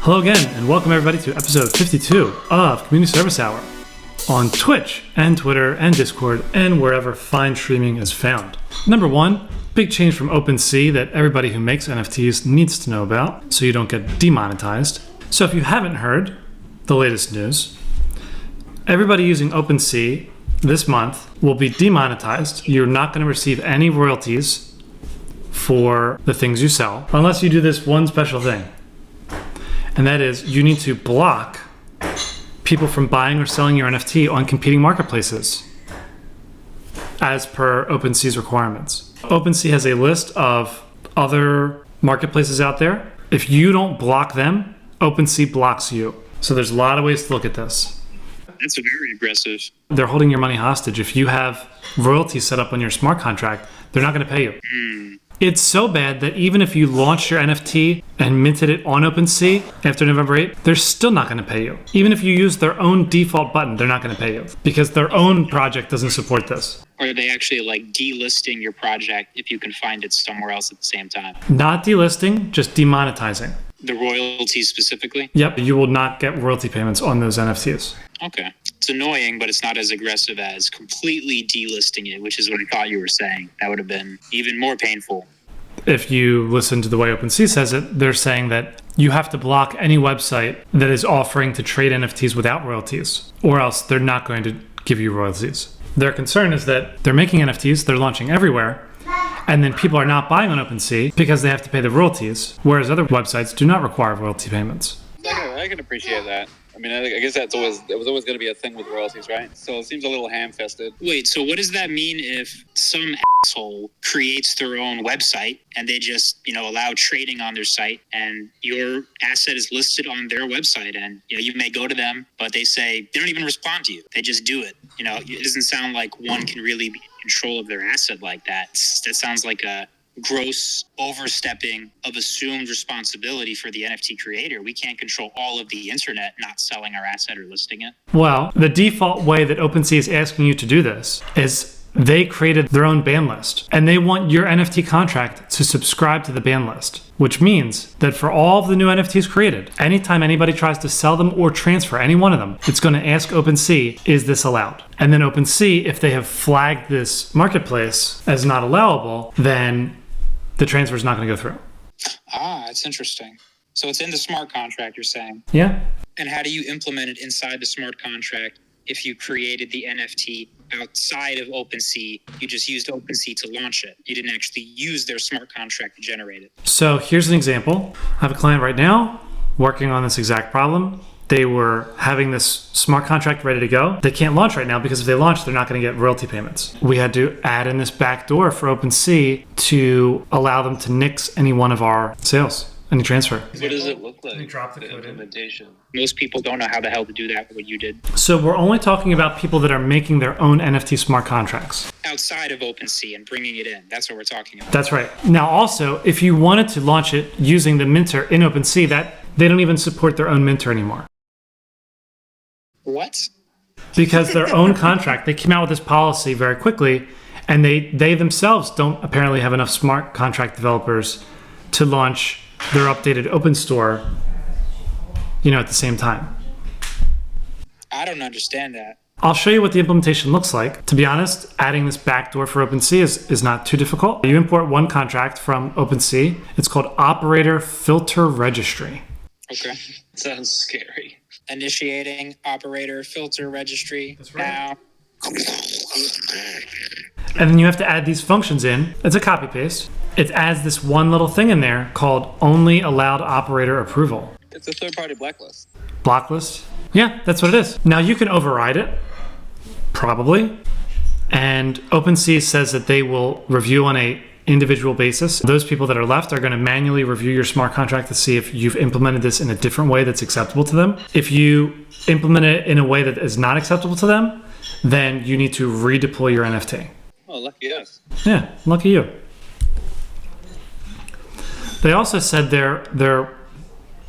Hello again, and welcome everybody to episode 52 of Community Service Hour on Twitch and Twitter and Discord and wherever fine streaming is found. Number one, big change from OpenSea that everybody who makes NFTs needs to know about so you don't get demonetized. So if you haven't heard the latest news, everybody using OpenSea this month will be demonetized. You're not going to receive any royalties for the things you sell unless you do this one special thing. And that is, you need to block people from buying or selling your NFT on competing marketplaces as per OpenSea's requirements. OpenSea has a list of other marketplaces out there. If you don't block them, OpenSea blocks you. So there's a lot of ways to look at this. That's very aggressive. They're holding your money hostage. If you have royalties set up on your smart contract, they're not going to pay you. It's so bad that even if you launched your NFT and minted it on OpenSea after November 8th, they're still not going to pay you. Even if you use their own default button, they're not going to pay you because their own project doesn't support this. Or are they actually like delisting your project if you can find it somewhere else at the same time? Not delisting, just demonetizing. The royalties specifically? Yep, you will not get royalty payments on those NFTs. Okay. It's annoying, but it's not as aggressive as completely delisting it, which is what I thought you were saying. That would have been even more painful. If you listen to the way OpenSea says it, they're saying that you have to block any website that is offering to trade NFTs without royalties, or else they're not going to give you royalties. Their concern is that they're making NFTs, they're launching everywhere, and then people are not buying on OpenSea because they have to pay the royalties, whereas other websites do not require royalty payments. I can appreciate that. I mean, I guess it was always going to be a thing with royalties, right? So it seems a little ham-fisted. Wait, so what does that mean if some asshole creates their own website and they just, allow trading on their site and your asset is listed on their website and, you may go to them, but they say they don't even respond to you. They just do it. It doesn't sound like one can really be in control of their asset like that. That sounds like a gross overstepping of assumed responsibility for the NFT creator. We can't control all of the internet not selling our asset or listing it. Well, the default way that OpenSea is asking you to do this is they created their own ban list, and they want your NFT contract to subscribe to the ban list, which means that for all of the new NFTs created, anytime anybody tries to sell them or transfer any one of them, it's going to ask OpenSea, is this allowed? And then OpenSea, if they have flagged this marketplace as not allowable, then the transfer is not going to go through. It's interesting. So it's in the smart contract, you're saying? Yeah. And how do you implement it inside the smart contract if you created the NFT outside of OpenSea? You just used OpenSea to launch it. You didn't actually use their smart contract to generate it. So here's an example. I have a client right now working on this exact problem. They were having this smart contract ready to go. They can't launch right now because if they launch, they're not going to get royalty payments. We had to add in this backdoor for OpenSea to allow them to nix any one of our sales, any transfer. What does it look like? They dropped the code implementation. Most people don't know how the hell to do that, what you did. So we're only talking about people that are making their own NFT smart contracts. Outside of OpenSea and bringing it in. That's what we're talking about. That's right. Now also, if you wanted to launch it using the minter in OpenSea, that they don't even support their own minter anymore. What? Because their own contract, they came out with this policy very quickly, and they themselves don't apparently have enough smart contract developers to launch their updated open store, at the same time. I don't understand that. I'll show you what the implementation looks like. To be honest, adding this backdoor for OpenSea is not too difficult. You import one contract from OpenSea. It's called Operator Filter Registry. Okay. Sounds scary. Initiating operator filter registry. That's right. Now. And then you have to add these functions in. It's a copy paste. It adds this one little thing in there called only allowed operator approval. It's a third-party blacklist. Blacklist? Yeah, that's what it is. Now you can override it, probably. And OpenSea says that they will review on a individual basis. Those people that are left are going to manually review your smart contract to see if you've implemented this in a different way that's acceptable to them. If you implement it in a way that is not acceptable to them, then you need to redeploy your NFT. Oh, lucky us. Yeah, lucky you. They also said their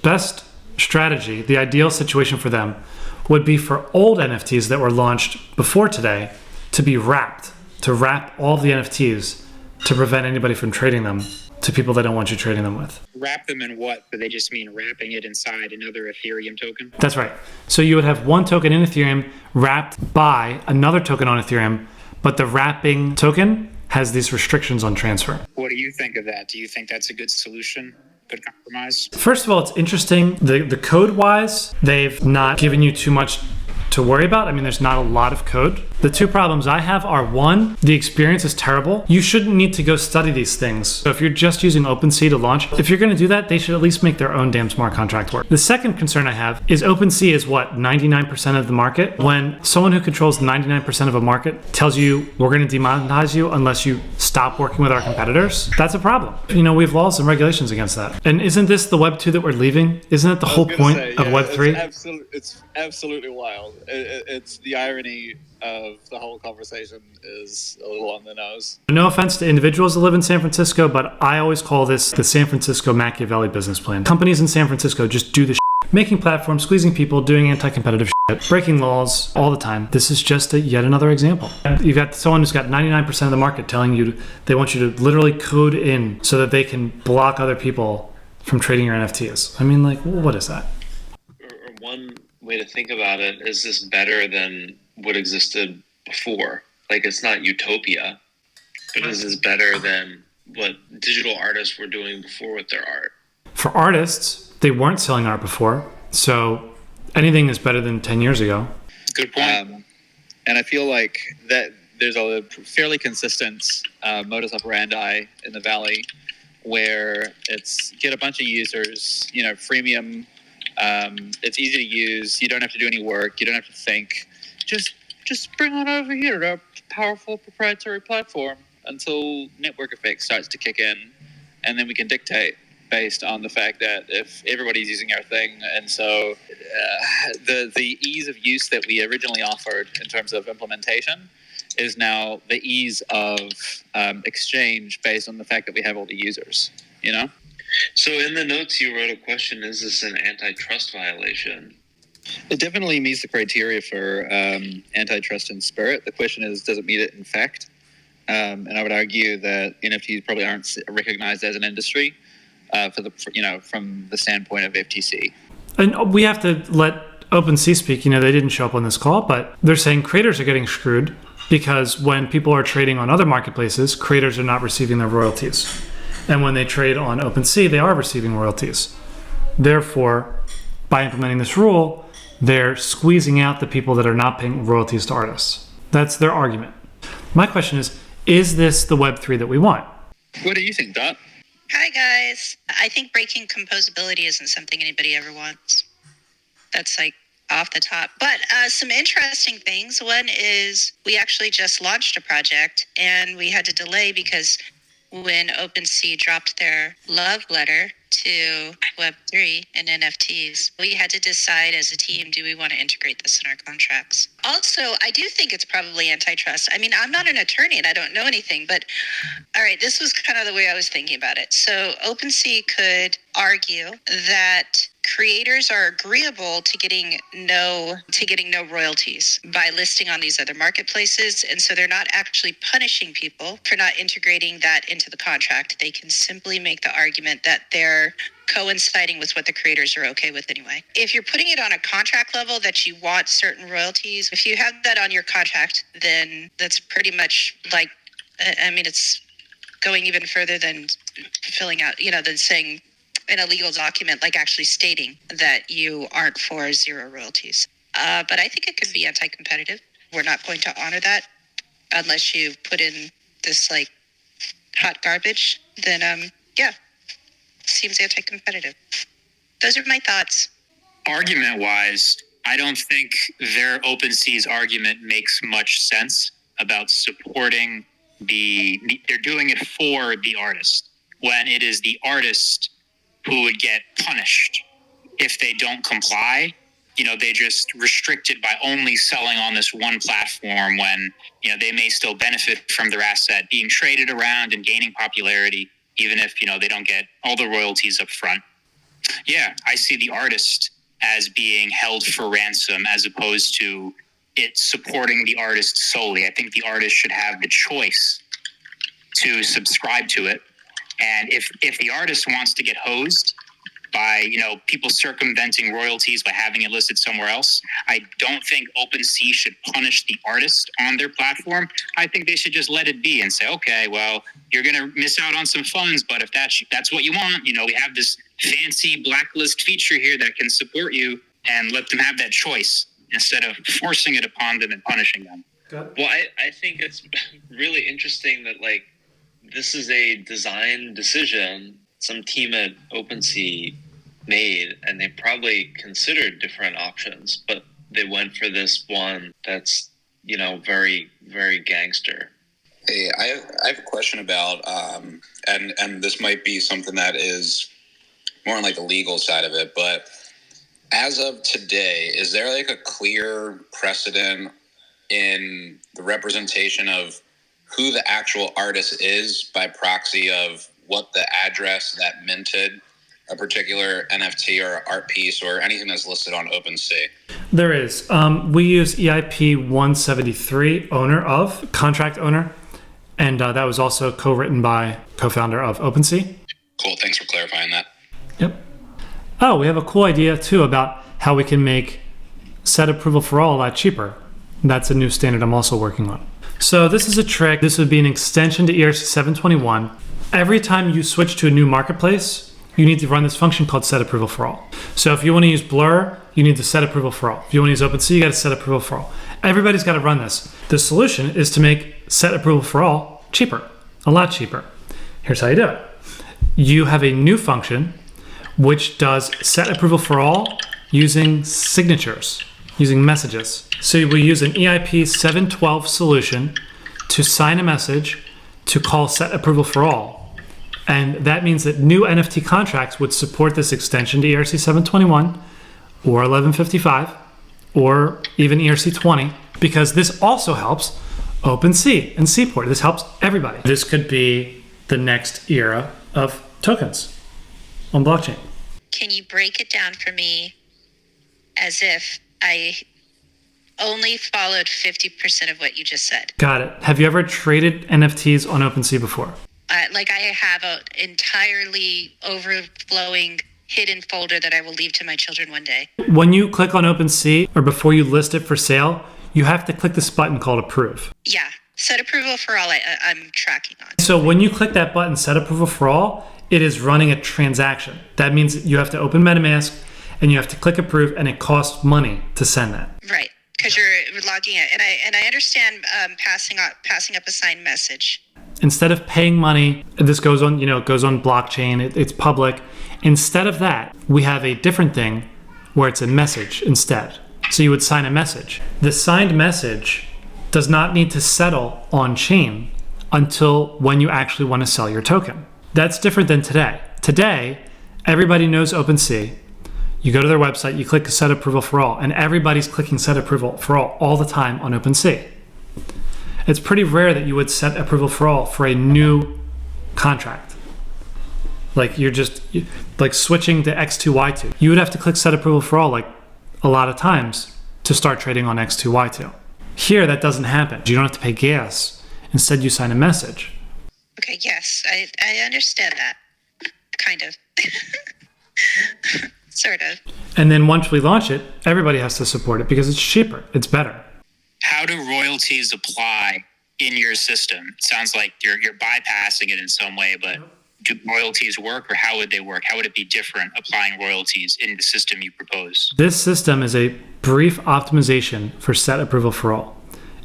best strategy, the ideal situation for them, would be for old NFTs that were launched before today to be wrapped, to wrap all of the NFTs to prevent anybody from trading them to people they don't want you trading them with. Wrap them in what? Do they just mean wrapping it inside another Ethereum token? That's right. So you would have one token in Ethereum wrapped by another token on Ethereum, but the wrapping token has these restrictions on transfer. What do you think of that? Do you think that's a good solution? Good compromise? First of all, it's interesting. The code-wise, they've not given you too much to worry about. I mean, there's not a lot of code. The two problems I have are, one, the experience is terrible. You shouldn't need to go study these things. So if you're just using OpenSea to launch, if you're going to do that, they should at least make their own damn smart contract work. The second concern I have is OpenSea is what, 99% of the market? When someone who controls 99% of a market tells you we're going to demonetize you unless you stop working with our competitors, that's a problem. You know, we have laws and regulations against that. And isn't this the Web 2 that we're leaving? Isn't it the whole point of Web 3? It's absolutely wild. It's the irony of the whole conversation is a little on the nose. No offense to individuals that live in San Francisco, but I always call this the San Francisco Machiavelli business plan. Companies in San Francisco just do the making platforms, squeezing people, doing anti-competitive breaking laws all the time. This is just yet another example. You've got someone who's got 99% of the market telling you they want you to literally code in so that they can block other people from trading your NFTs. I mean, like, what is that? One way to think about it is this better than what existed before? Like, it's not utopia, but is this better than what digital artists were doing before with their art? For artists, they weren't selling art before, so anything is better than 10 years ago. Good point. And I feel like that there's a fairly consistent modus operandi in the Valley where it's get a bunch of users, freemium. It's easy to use. You don't have to do any work. You don't have to think. Just bring on over here to our powerful proprietary platform until network effect starts to kick in, and then we can dictate based on the fact that if everybody's using our thing. And so the ease of use that we originally offered in terms of implementation is now the ease of exchange based on the fact that we have all the users, So in the notes you wrote a question, is this an antitrust violation? It definitely meets the criteria for antitrust in spirit. The question is, does it meet it in fact? And I would argue that NFTs probably aren't recognized as an industry from the standpoint of FTC. And we have to let OpenSea speak. They didn't show up on this call, but they're saying creators are getting screwed because when people are trading on other marketplaces, creators are not receiving their royalties. And when they trade on OpenSea, they are receiving royalties. Therefore, by implementing this rule, they're squeezing out the people that are not paying royalties to artists. That's their argument. My question is this the Web3 that we want? What do you think, Dot? Hi, guys. I think breaking composability isn't something anybody ever wants. That's off the top. But some interesting things. One is we actually just launched a project and we had to delay because when OpenSea dropped their love letter to Web3 and NFTs, we had to decide as a team, do we want to integrate this in our contracts? Also, I do think it's probably antitrust. I mean, I'm not an attorney and I don't know anything, but all right, this was kind of the way I was thinking about it. So OpenSea could argue that creators are agreeable to getting no royalties by listing on these other marketplaces, and so they're not actually punishing people for not integrating that into the contract. They can simply make the argument that they're coinciding with what the creators are okay with anyway. If you're putting it on a contract level that you want certain royalties, if you have that on your contract, then that's pretty much it's going even further than filling out, than saying in a legal document, actually stating that you aren't for zero royalties. But I think it could be anti-competitive. We're not going to honor that unless you put in this hot garbage. Then seems anti-competitive. Those are my thoughts. Argument-wise, I don't think their OpenSea's argument makes much sense about supporting they're doing it for the artist when it is the artist who would get punished if they don't comply. They just restricted by only selling on this one platform when, they may still benefit from their asset being traded around and gaining popularity, even if, they don't get all the royalties up front. Yeah, I see the artist as being held for ransom as opposed to it supporting the artist solely. I think the artist should have the choice to subscribe to it. And if the artist wants to get hosed by, people circumventing royalties by having it listed somewhere else, I don't think OpenSea should punish the artist on their platform. I think they should just let it be and say, okay, well, you're going to miss out on some funds, but if that's what you want, we have this fancy blacklist feature here that can support you, and let them have that choice instead of forcing it upon them and punishing them. Well, I think it's really interesting that, like, this is a design decision some team at OpenSea made, and they probably considered different options, but they went for this one that's, very, very gangster. Hey, I have a question about, and this might be something that is more on like the legal side of it, but as of today, is there like a clear precedent in the representation of who the actual artist is by proxy of what the address that minted a particular NFT or art piece or anything that's listed on OpenSea? There is. We use EIP 173, contract owner, and that was also co-written by co-founder of OpenSea. Cool, thanks for clarifying that. Yep. Oh, we have a cool idea too about how we can make set approval for all a lot cheaper. That's a new standard I'm also working on. So this is a trick. This would be an extension to ERC 721. Every time you switch to a new marketplace, you need to run this function called set approval for all. So if you want to use Blur, you need to set approval for all. If you want to use OpenSea, you got to set approval for all. Everybody's got to run this. The solution is to make set approval for all cheaper, a lot cheaper. Here's how you do it. You have a new function which does set approval for all using signatures, using messages. So we use an EIP 712 solution to sign a message to call set approval for all. And that means that new NFT contracts would support this extension to ERC 721 or 1155 or even ERC 20, because this also helps OpenSea and Seaport. This helps everybody. This could be the next era of tokens on blockchain. Can you break it down for me as if I only followed 50% of what you just said? Got it. Have you ever traded NFTs on OpenSea before? I have an entirely overflowing hidden folder that I will leave to my children one day. When you click on OpenSea or before you list it for sale, you have to click this button called approve. Yeah. Set approval for all I'm tracking on. So when you click that button, set approval for all, it is running a transaction. That means you have to open MetaMask and you have to click approve, and it costs money to send that. Right, because you're logging it. And I understand passing up a signed message. Instead of paying money, this goes on, it goes on blockchain, it's public. Instead of that, we have a different thing where it's a message instead. So you would sign a message. The signed message does not need to settle on chain until when you actually want to sell your token. That's different than today. Today, everybody knows OpenSea. You go to their website, you click set approval for all, and everybody's clicking set approval for all the time on OpenSea. It's pretty rare that you would set approval for all for a new contract. Like you're just like switching to X2Y2. You would have to click set approval for all like a lot of times to start trading on X2Y2. Here, that doesn't happen. You don't have to pay gas. Instead, you sign a message. Okay, yes, I understand that. Kind of. Sort of. And then once we launch it, everybody has to support it because it's cheaper. It's better. How do royalties apply in your system? It sounds like you're bypassing it in some way, but do royalties work, or how would they work? How would it be different applying royalties in the system you propose? This system is a brief optimization for set approval for all.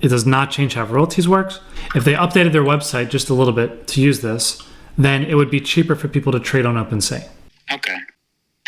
It does not change how royalties works. If they updated their website just a little bit to use this, then it would be cheaper for people to trade on OpenSea. Okay.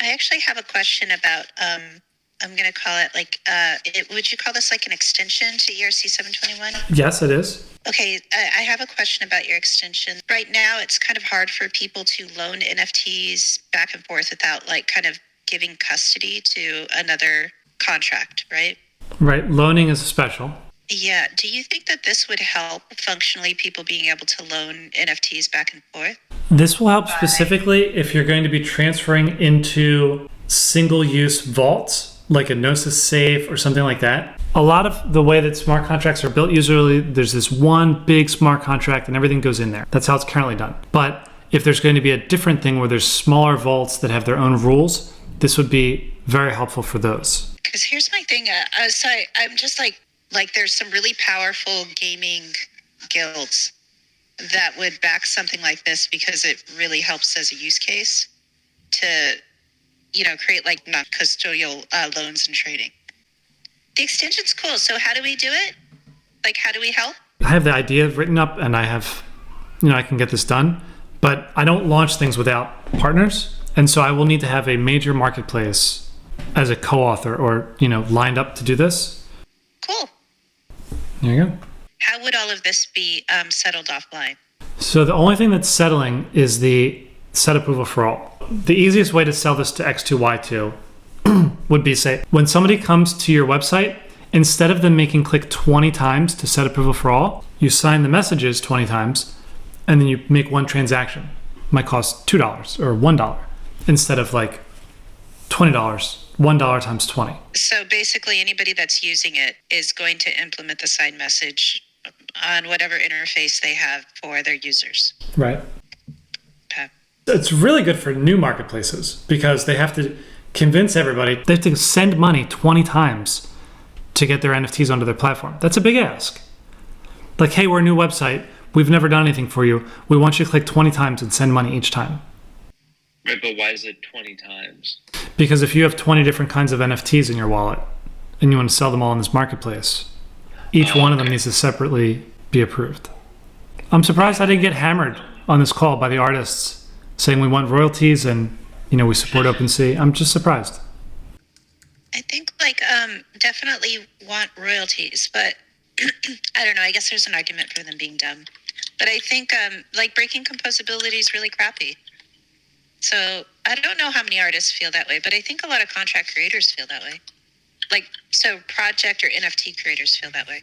I actually have a question about, I'm going to call it would you call this like an extension to ERC 721? Yes, it is. Okay, I have a question about your extension. Right now, it's kind of hard for people to loan NFTs back and forth without kind of giving custody to another contract, right? Right, loaning is special. Yeah, do you think that this would help functionally people being able to loan NFTs back and forth? This will help specifically if you're going to be transferring into single-use vaults like a Gnosis safe or something like that. A lot of the way that smart contracts are built, usually there's this one big smart contract and everything goes in there. That's how it's currently done. But if there's going to be a different thing where there's smaller vaults that have their own rules, this would be very helpful for those. Because here's my thing. I'm just like there's some really powerful gaming guilds that would back something like this because it really helps as a use case to, create like non-custodial loans and trading. The extension's cool. So how do we do it? Like, how do we help? I have the idea written up and I have, I can get this done, but I don't launch things without partners. And so I will need to have a major marketplace as a co-author or, lined up to do this. Cool. There you go. How would all of this be settled offline? So the only thing that's settling is the set approval for all. The easiest way to sell this to X2Y2 would be, say, when somebody comes to your website, instead of them making click 20 times to set approval for all, you sign the messages 20 times, and then you make one transaction. It might cost $2 or $1 instead of like $20, $1 times 20. So basically anybody that's using it is going to implement the sign message on whatever interface they have for their users. Right. Okay. It's really good for new marketplaces because they have to convince everybody. They have to send money 20 times to get their NFTs onto their platform. That's a big ask. Like, hey, we're a new website. We've never done anything for you. We want you to click 20 times and send money each time. Right, but why is it 20 times? Because if you have 20 different kinds of NFTs in your wallet and you want to sell them all in this marketplace, each one of them needs to separately be approved. I'm surprised I didn't get hammered on this call by the artists saying we want royalties and, we support OpenSea. I'm just surprised. I think definitely want royalties, but I don't know. I guess there's an argument for them being dumb. But I think breaking composability is really crappy. So I don't know how many artists feel that way, but I think a lot of contract creators feel that way. So project or NFT creators feel that way.